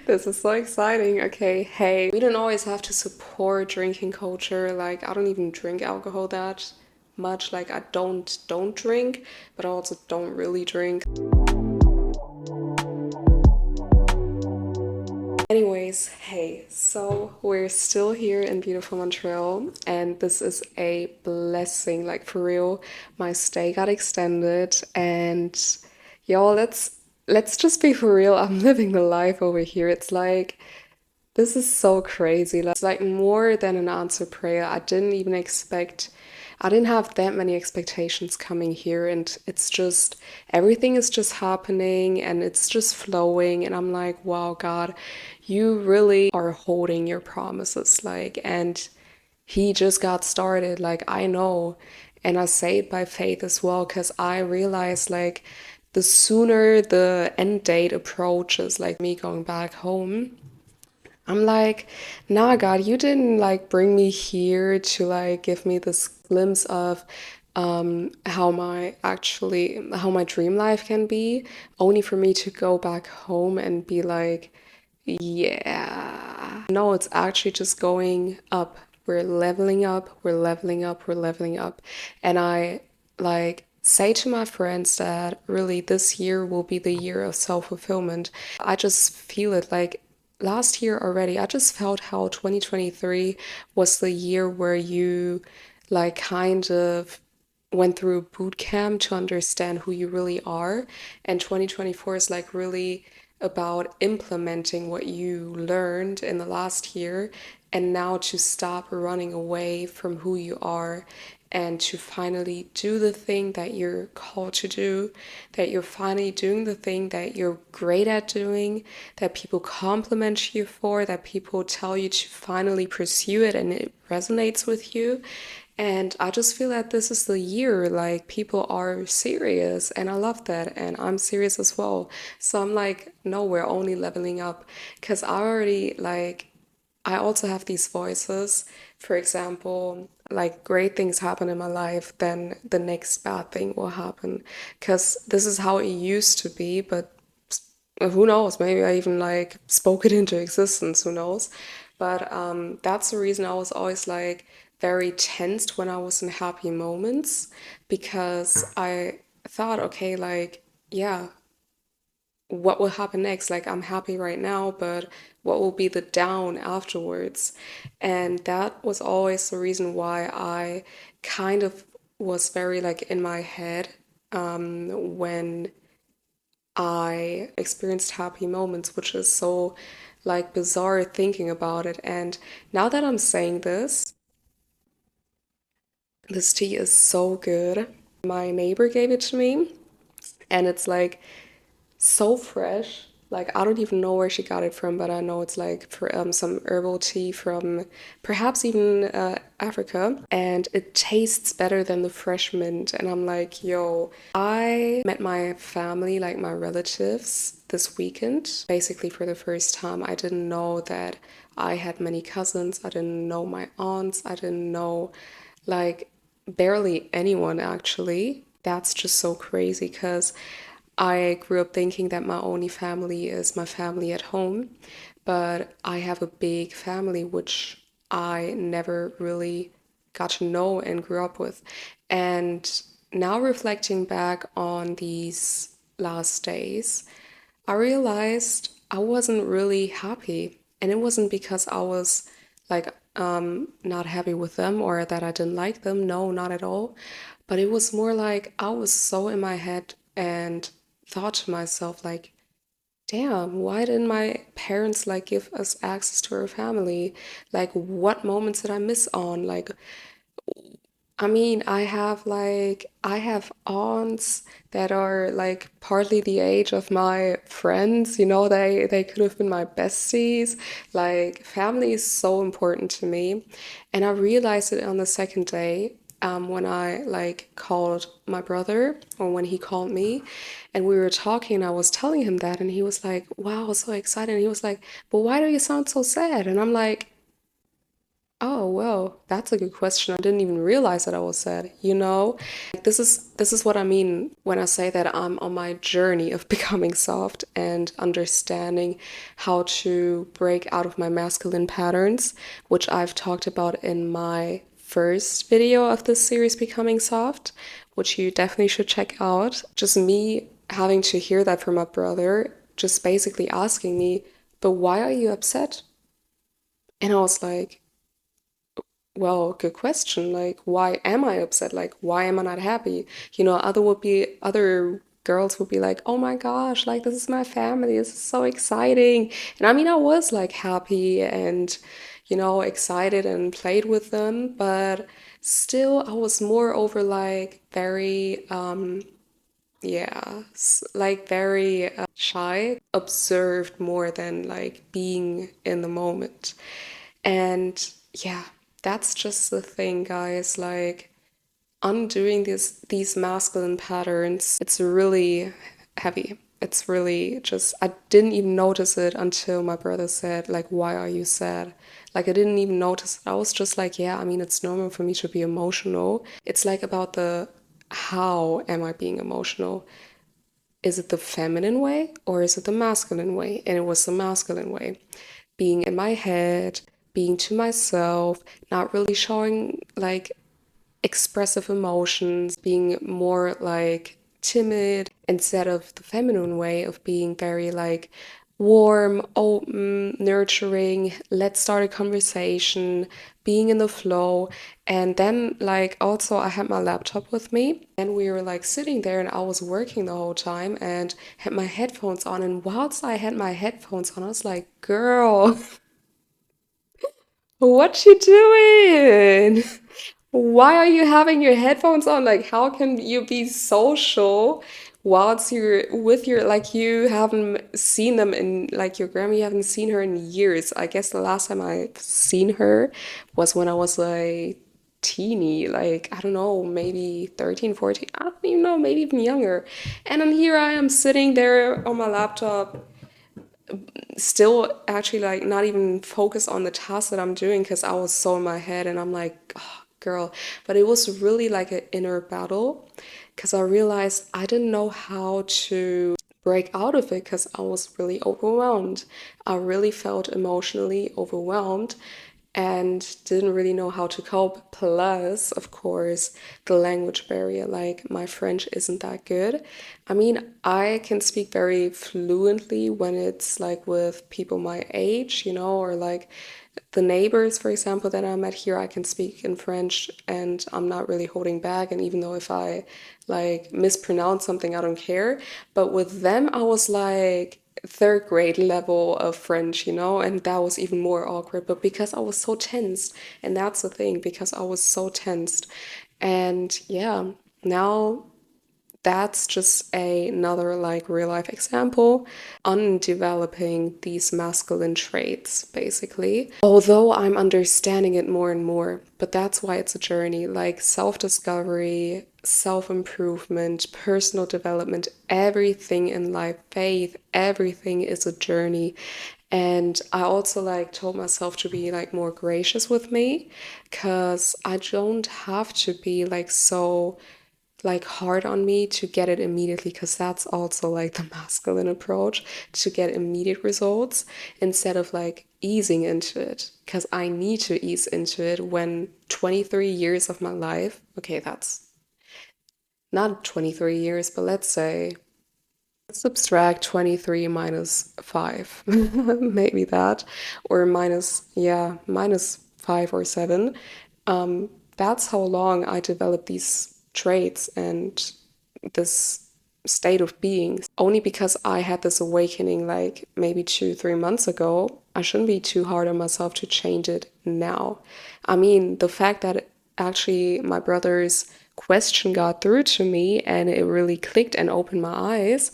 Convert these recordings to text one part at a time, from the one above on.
This is so exciting. Okay, hey, we don't always have to support drinking culture. Like, I don't even drink alcohol that much. Like, I don't drink, but I also don't really drink. Anyways, hey, so we're still here in beautiful Montreal, and this is a blessing. Like, for real, my stay got extended, and y'all, let's just be for real. I'm living the life over here. It's like this is so crazy. Like, it's like more than an answered prayer. I didn't have that many expectations coming here, and it's just, everything is just happening and it's just flowing. And I'm like, wow, God, you really are holding your promises. Like, and He just got started. Like, I know. And I say it by faith as well, because I realize, like, the sooner the end date approaches, like me going back home, I'm like, nah, God, you didn't like bring me here to like give me this glimpse of how my dream life can be, only for me to go back home and be like, yeah. No, it's actually just going up. We're leveling up, we're leveling up, we're leveling up. And I like say to my friends that really this year will be the year of self-fulfillment. I just feel it like last year already. I just felt how 2023 was the year where you like kind of went through boot camp to understand who you really are. And 2024 is like really about implementing what you learned in the last year and now to stop running away from who you are and to finally do the thing that you're called to do, that you're finally doing the thing that you're great at doing, that people compliment you for, that people tell you to finally pursue it and it resonates with you. And I just feel that this is the year, like people are serious, and I love that, and I'm serious as well. So I'm like, no, we're only leveling up because I also have these voices. For example, like great things happen in my life, then the next bad thing will happen because this is how it used to be, but who knows? Maybe I even like spoke it into existence, who knows? But that's the reason I was always like very tensed when I was in happy moments because I thought, okay, like, yeah, what will happen next? Like, I'm happy right now, but what will be the down afterwards? And that was always the reason why I kind of was very like in my head when I experienced happy moments, which is so like bizarre thinking about it. And now that I'm saying this tea is so good. My neighbor gave it to me, and it's like so fresh. Like I don't even know where she got it from, but I know it's like for some herbal tea from perhaps even Africa, and it tastes better than the fresh mint. And I'm like, yo, I met my family, like my relatives, this weekend, basically for the first time. I didn't know that I had many cousins. I didn't know my aunts. I didn't know like barely anyone actually. That's just so crazy because I grew up thinking that my only family is my family at home, but I have a big family which I never really got to know and grew up with. And now reflecting back on these last days, I realized I wasn't really happy. And it wasn't because I was like not happy with them or that I didn't like them. No, not at all. But it was more like I was so in my head and thought to myself like, damn, why didn't my parents like give us access to our family? Like what moments did I miss on? Like I mean, I have aunts that are like partly the age of my friends, they could have been my besties. Like family is so important to me. And I realized it on the second day, when I like called my brother or when he called me and we were talking, I was telling him that and he was like, wow, so excited. And he was like, but why do you sound so sad? And I'm like, Oh, well, that's a good question. I didn't even realize that I was sad, you know? This is what I mean when I say that I'm on my journey of becoming soft and understanding how to break out of my masculine patterns, which I've talked about in my first video of this series, Becoming Soft, which you definitely should check out. Just me having to hear that from my brother, just basically asking me, but why are you upset? And I was like, well, good question. Like, why am I upset? Like, why am I not happy? Other girls would be like, oh my gosh, like this is my family. This is so exciting. And I mean, I was like happy and, excited and played with them, but still I was more over like very yeah, like very shy, observed more than like being in the moment. And yeah, that's just the thing, guys. Like undoing these masculine patterns, it's really heavy. It's really just I didn't even notice it until my brother said, like, why are you sad? Like I didn't even notice it. I was just like, yeah, I mean it's normal for me to be emotional. It's like about the how am I being emotional? Is it the feminine way or is it the masculine way? And it was the masculine way. Being in my head, being to myself, not really showing like expressive emotions, being more like timid instead of the feminine way of being very like warm, open, nurturing, let's start a conversation, being in the flow. And then, like, also, I had my laptop with me and we were like sitting there and I was working the whole time and had my headphones on. And whilst I had my headphones on, I was like, girl, what you doing? Why are you having your headphones on? Like, how can you be social whilst you're with your, like, you haven't seen them in, like, your grandma, you haven't seen her in years. I guess the last time I've seen her was when I was a teeny, like, I don't know, maybe 13, 14. I don't even know, maybe even younger. And then here I am sitting there on my laptop still actually like not even focus on the task that I'm doing because I was so in my head and I'm like, oh, girl. But it was really like an inner battle because I realized I didn't know how to break out of it because I was really overwhelmed. I really felt emotionally overwhelmed and didn't really know how to cope. Plus, of course, the language barrier. Like, my French isn't that good. I mean, I can speak very fluently when it's like with people my age, or like the neighbors, for example, that I met here, I can speak in French and I'm not really holding back. And even though if I like mispronounce something, I don't care. But with them, I was like third grade level of French, and that was even more awkward. But because I was so tensed, and that's the thing, because I was so tensed. And yeah, now that's just another like real life example on developing these masculine traits basically, although I'm understanding it more and more. But that's why it's a journey, like self-discovery, self-improvement, personal development, everything in life, faith, everything is a journey. And I also like told myself to be like more gracious with me because I don't have to be like so like hard on me to get it immediately, because that's also like the masculine approach, to get immediate results instead of like easing into it, because I need to ease into it when 23 years of my life, okay, that's not 23 years, but let's say subtract 23 minus 5, maybe that, or minus 5 or 7. That's how long I developed these traits and this state of being. Only because I had this awakening like maybe 2, 3 months ago, I shouldn't be too hard on myself to change it now. I mean, the fact that actually my brother's question got through to me and it really clicked and opened my eyes.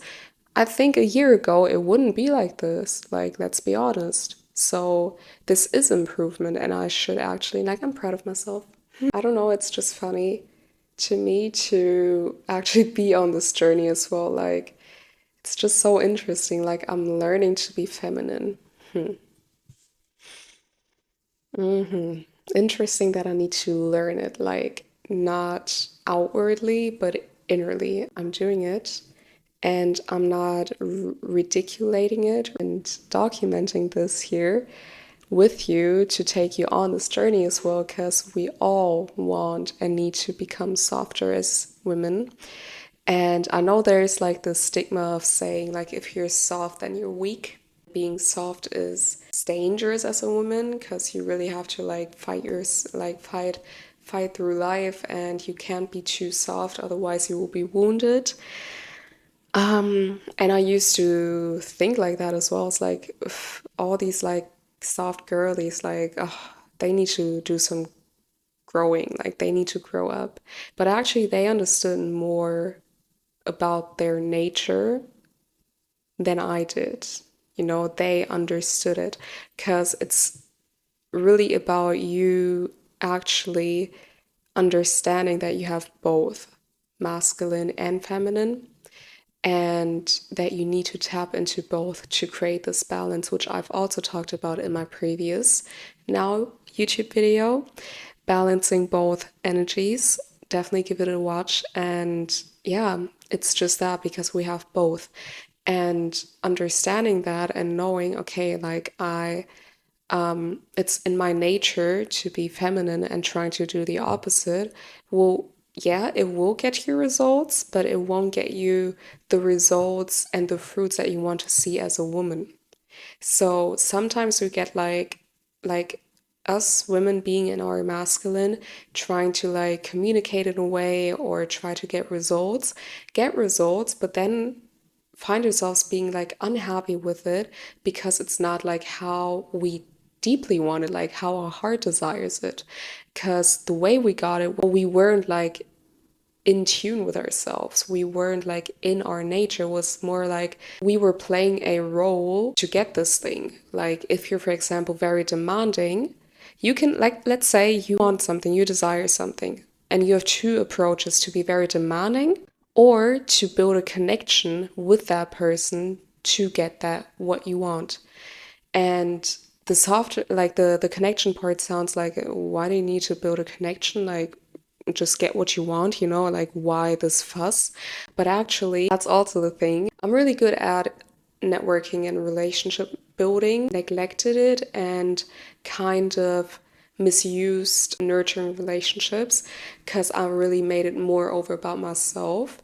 I think a year ago it wouldn't be like this. Like, let's be honest. So, this is improvement, and I should actually, like, I'm proud of myself. I don't know, it's just funny to me to actually be on this journey as well. Like, it's just so interesting. Like, I'm learning to be feminine. Interesting that I need to learn it, like not outwardly, but innerly. I'm doing it and I'm not ridiculating it and documenting this here with you to take you on this journey as well, because we all want and need to become softer as women. And I know there's like the stigma of saying, like, if you're soft, then you're weak. Being soft is dangerous as a woman because you really have to like fight through life, and you can't be too soft, otherwise you will be wounded. And I used to think like that as well. It's like all these like soft girlies, like, oh, they need to do some growing, like they need to grow up. But actually, they understood more about their nature than I did. You know, they understood it because it's really about you actually understanding that you have both masculine and feminine, and that you need to tap into both to create this balance, which I've also talked about in my previous now YouTube video, balancing both energies. Definitely give it a watch. And yeah, it's just that because we have both. And understanding that and knowing, okay, like it's in my nature to be feminine and trying to do the opposite, will, yeah, it will get you results, but it won't get you the results and the fruits that you want to see as a woman. So sometimes we get like us women being in our masculine, trying to like communicate in a way or try to get results, but then find ourselves being like unhappy with it because it's not like how we deeply want it, like how our heart desires it. Because the way we got it, we weren't like in tune with ourselves. We weren't like in our nature, it was more like we were playing a role to get this thing. Like if you're, for example, very demanding, you can, like, let's say you want something, you desire something, and you have two approaches: to be very demanding or to build a connection with that person to get that what you want. And the soft, like the connection part sounds like, why do you need to build a connection? Like, just get what you want, you know, like why this fuss? But actually, that's also the thing. I'm really good at networking and relationship building, neglected it and kind of misused nurturing relationships because I really made it more over about myself.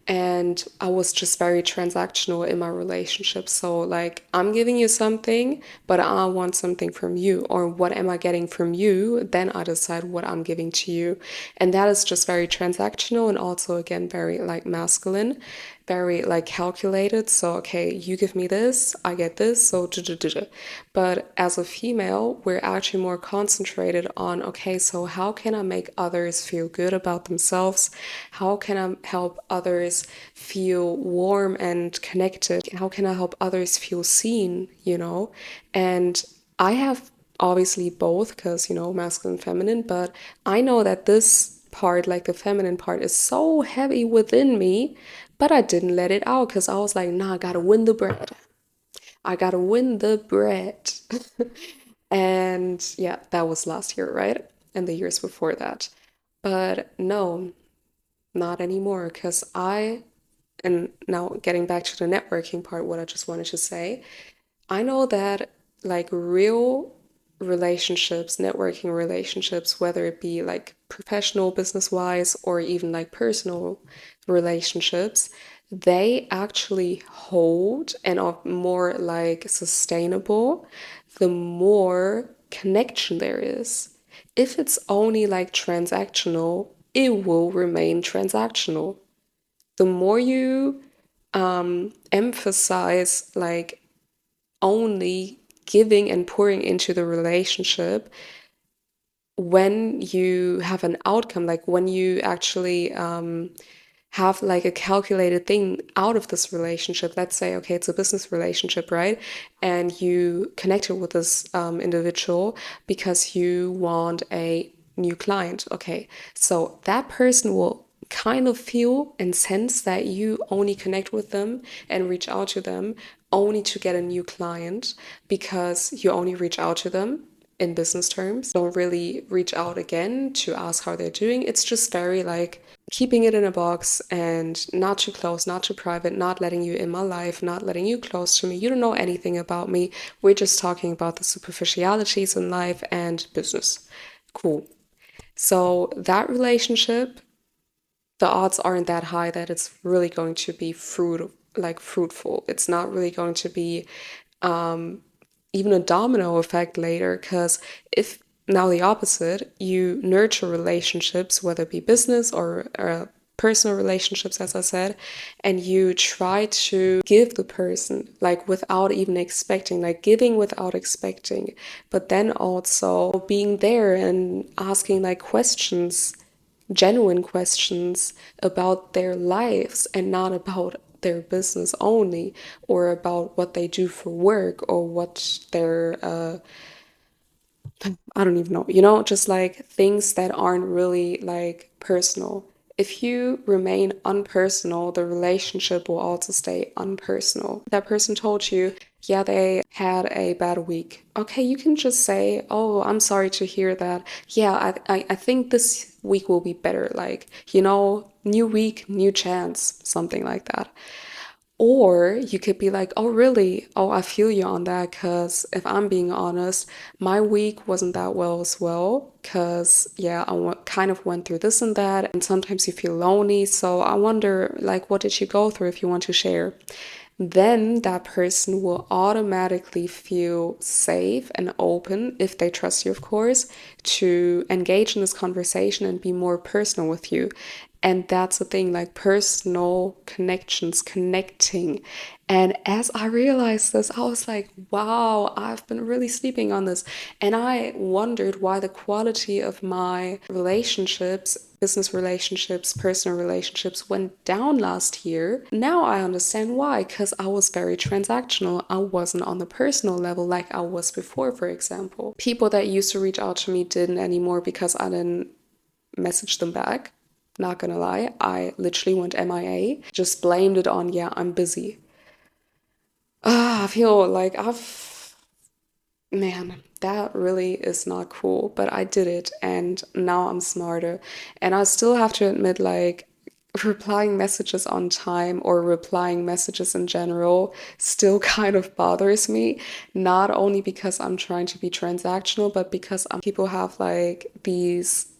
And I was just very transactional in my relationship. So, like, I'm giving you something, but I want something from you. Or what am I getting from you? Then I decide what I'm giving to you. And that is just very transactional and also, again, very like masculine, very like calculated. So, okay, you give me this, I get this. So, but as a female, we're actually more concentrated on, okay, so how can I make others feel good about themselves? How can I help others feel warm and connected? How can I help others feel seen, you know? And I have obviously both because, you know, masculine and feminine, but I know that this part, like the feminine part, is so heavy within me, but I didn't let it out because I was like, nah, I gotta win the bread. I gotta win the bread. And yeah, that was last year, right? And the years before that. But no, not anymore because and now getting back to the networking part, what I just wanted to say, I know that like real relationships, networking relationships, whether it be like professional, business wise, or even like personal relationships, they actually hold and are more like sustainable the more connection there is. If it's only like transactional, it will remain transactional. The more you emphasize like only giving and pouring into the relationship, when you have an outcome, like when you actually have like a calculated thing out of this relationship. Let's say, okay, it's a business relationship, right? And you connected with this individual because you want a new client. Okay, so that person will kind of feel and sense that you only connect with them and reach out to them only to get a new client because you only reach out to them. in business terms. Don't really reach out again to ask how they're doing. It's just very like keeping it in a box and not too close, not too private, not letting you in my life, not letting you close to me. You don't know anything about me. We're just talking about the superficialities in life and business. Cool. So that relationship, the odds aren't that high that it's really going to be fruitful. It's not really going to be even a domino effect later, because if now the opposite, you nurture relationships, whether it be business or personal relationships, as I said, and you try to give the person like without even expecting, like giving without expecting, but then also being there and asking like questions, genuine questions about their lives and not about their business only, or about what they do for work, or what their I don't even know, just like things that aren't really like personal. If you remain unpersonal, the relationship will also stay unpersonal. That person told you, yeah, they had a bad week. Okay, you can just say, oh, I'm sorry to hear that. Yeah, I think this week will be better. Like, new week, new chance, something like that. Or you could be like, oh, really? Oh, I feel you on that. Because if I'm being honest, my week wasn't that well as well. Because, yeah, kind of went through this and that. And sometimes you feel lonely. So I wonder, like, what did you go through if you want to share? Then that person will automatically feel safe and open, if they trust you, of course, to engage in this conversation and be more personal with you. And that's the thing, like personal connections, connecting. And as I realized this, I was like, wow, I've been really sleeping on this. And I wondered why the quality of my relationships, business relationships, personal relationships went down last year. Now I understand why, because I was very transactional. I wasn't on the personal level like I was before, for example. People that used to reach out to me didn't anymore because I didn't message them back. Not gonna lie, I literally went MIA, just blamed it on, yeah, I'm busy. I feel like man, that really is not cool, but I did it and now I'm smarter. And I still have to admit, like, replying messages on time or replying messages in general still kind of bothers me. Not only because I'm trying to be transactional, but because people have like these,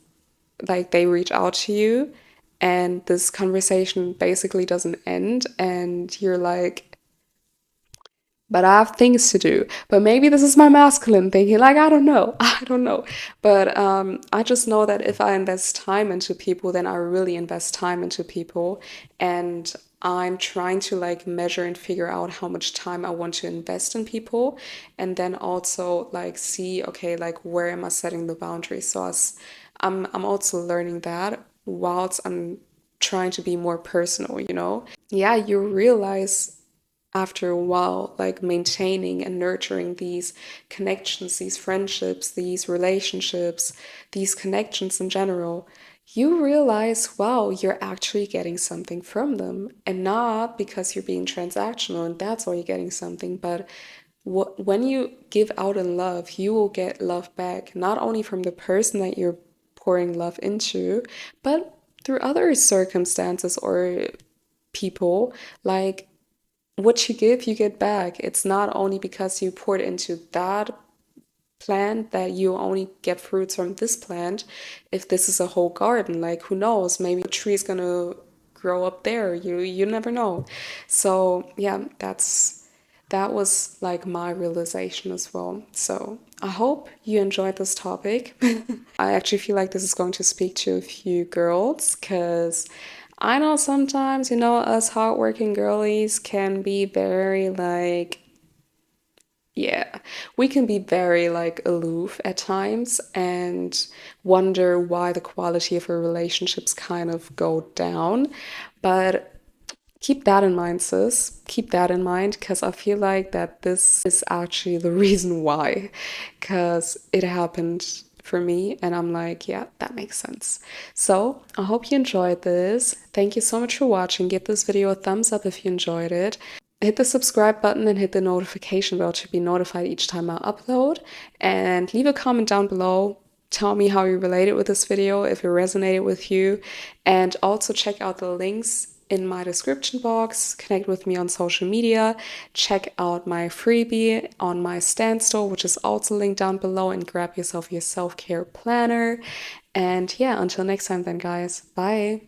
like, they reach out to you and this conversation basically doesn't end, and you're like, but I have things to do. But maybe this is my masculine thinking. Like, I don't know. I don't know. But I just know that if I invest time into people, then I really invest time into people. And I'm trying to like measure and figure out how much time I want to invest in people. And then also like see, okay, like where am I setting the boundaries? So I'm also learning that whilst I'm trying to be more personal. Yeah, you realize after a while, like maintaining and nurturing these connections, these friendships, these relationships, these connections in general, you realize, wow, you're actually getting something from them. And not because you're being transactional and that's why you're getting something, but when you give out in love, you will get love back, not only from the person that you're pouring love into, but through other circumstances or people. Like, what you give, you get back. It's not only because you poured into that plant that you only get fruits from this plant. If this is a whole garden, like who knows? Maybe a tree is gonna grow up there. You never know. So yeah, that was like my realization as well. So I hope you enjoyed this topic. I actually feel like this is going to speak to a few girls because I know sometimes, us hardworking girlies can be very like, yeah, we can be very like aloof at times and wonder why the quality of our relationships kind of go down. But keep that in mind, sis. Keep that in mind because I feel like that this is actually the reason why, because it happened for me and I'm like, yeah, that makes sense. So I hope you enjoyed this. Thank you so much for watching. Give this video a thumbs up if you enjoyed it. hit the subscribe button and hit the notification bell to be notified each time I upload. And leave a comment down below. Tell me how you related with this video, if it resonated with you. And also check out the links in my description box. Connect with me on social media. Check out my freebie on my stand store, which is also linked down below, and grab yourself your self-care planner. And yeah, until next time then, guys. Bye.